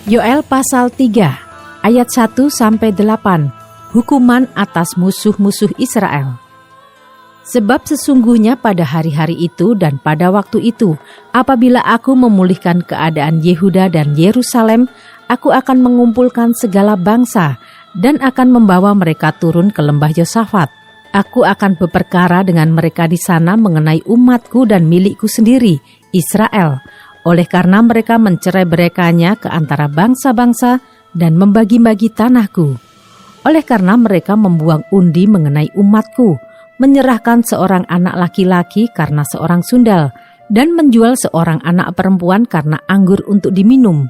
Yoel pasal 3 ayat 1-8. Hukuman atas musuh-musuh Israel. Sebab sesungguhnya pada hari-hari itu dan pada waktu itu, apabila aku memulihkan keadaan Yehuda dan Yerusalem, aku akan mengumpulkan segala bangsa dan akan membawa mereka turun ke lembah Yosafat. Aku akan berperkara dengan mereka di sana mengenai umatku dan milikku sendiri, Israel, oleh karena mereka mencerai-beraikannya ke antara bangsa-bangsa dan membagi-bagi tanahku. Oleh karena mereka membuang undi mengenai umatku, menyerahkan seorang anak laki-laki karena seorang sundal, dan menjual seorang anak perempuan karena anggur untuk diminum.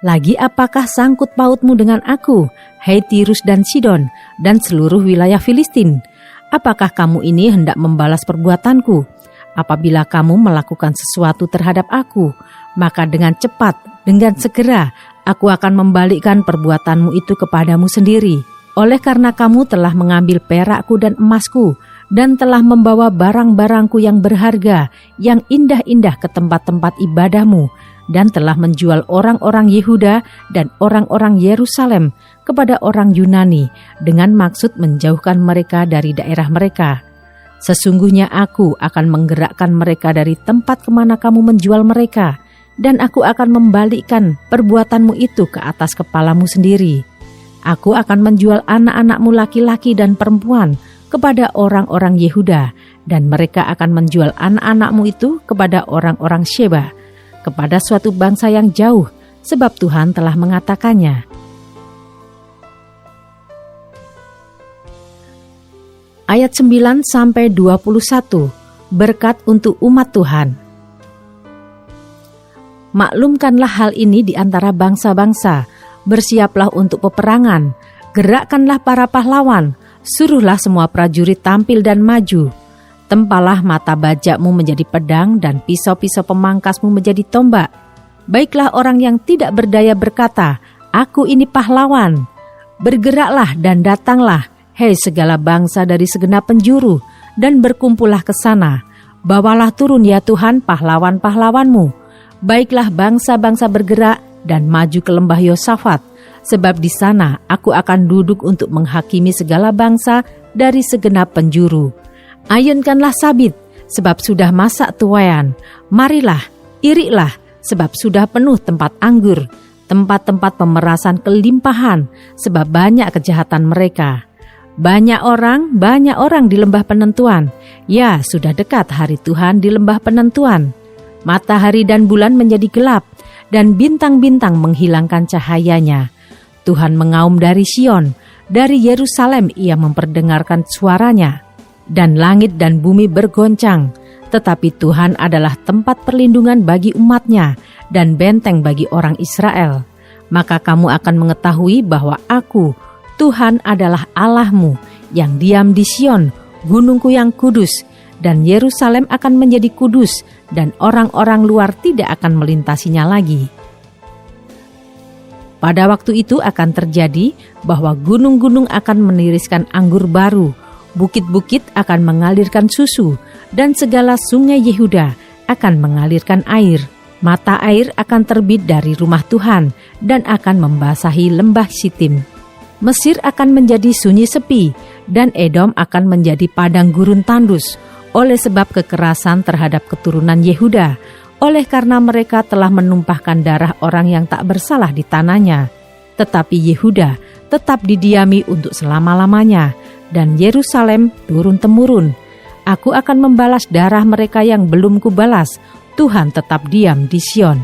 Lagi apakah sangkut pautmu dengan aku, hai Tirus dan Sidon, dan seluruh wilayah Filistin? Apakah kamu ini hendak membalas perbuatanku? Apabila kamu melakukan sesuatu terhadap aku, maka dengan cepat, dengan segera, aku akan membalikkan perbuatanmu itu kepadamu sendiri. Oleh karena kamu telah mengambil perakku dan emasku, dan telah membawa barang-barangku yang berharga, yang indah-indah ke tempat-tempat ibadahmu, dan telah menjual orang-orang Yehuda dan orang-orang Yerusalem kepada orang Yunani, dengan maksud menjauhkan mereka dari daerah mereka. Sesungguhnya aku akan menggerakkan mereka dari tempat kemana kamu menjual mereka, dan aku akan membalikkan perbuatanmu itu ke atas kepalamu sendiri. Aku akan menjual anak-anakmu laki-laki dan perempuan kepada orang-orang Yehuda, dan mereka akan menjual anak-anakmu itu kepada orang-orang Sheba, kepada suatu bangsa yang jauh, sebab Tuhan telah mengatakannya. Ayat 9-21, berkat untuk umat Tuhan. Maklumkanlah hal ini di antara bangsa-bangsa, bersiaplah untuk peperangan, gerakkanlah para pahlawan, suruhlah semua prajurit tampil dan maju. Tempalah mata bajakmu menjadi pedang dan pisau-pisau pemangkasmu menjadi tombak. Baiklah orang yang tidak berdaya berkata, aku ini pahlawan. Bergeraklah dan datanglah, hei segala bangsa dari segenap penjuru, dan berkumpullah ke sana. Bawalah turun ya Tuhan pahlawan-pahlawanmu. Baiklah bangsa-bangsa bergerak dan maju ke lembah Yosafat, sebab di sana aku akan duduk untuk menghakimi segala bangsa dari segenap penjuru. Ayunkanlah sabit, sebab sudah masak tuaian. Marilah, iriklah, sebab sudah penuh tempat anggur, tempat-tempat pemerasan kelimpahan, sebab banyak kejahatan mereka. Banyak orang di lembah penentuan. Ya, sudah dekat hari Tuhan di lembah penentuan. Matahari dan bulan menjadi gelap, dan bintang-bintang menghilangkan cahayanya. Tuhan mengaum dari Sion, dari Yerusalem ia memperdengarkan suaranya. Dan langit dan bumi bergoncang, tetapi Tuhan adalah tempat perlindungan bagi umatnya dan benteng bagi orang Israel. Maka kamu akan mengetahui bahwa aku, Tuhan adalah Allahmu, yang diam di Sion, gunungku yang kudus, dan Yerusalem akan menjadi kudus, dan orang-orang luar tidak akan melintasinya lagi. Pada waktu itu akan terjadi bahwa gunung-gunung akan meniriskan anggur baru, bukit-bukit akan mengalirkan susu, dan segala sungai Yehuda akan mengalirkan air. Mata air akan terbit dari rumah Tuhan dan akan membasahi lembah Sitim. Mesir akan menjadi sunyi sepi, dan Edom akan menjadi padang gurun tandus, oleh sebab kekerasan terhadap keturunan Yehuda, oleh karena mereka telah menumpahkan darah orang yang tak bersalah di tanahnya. Tetapi Yehuda tetap didiami untuk selama-lamanya, dan Yerusalem turun-temurun. Aku akan membalas darah mereka yang belum kubalas. Tuhan tetap diam di Sion.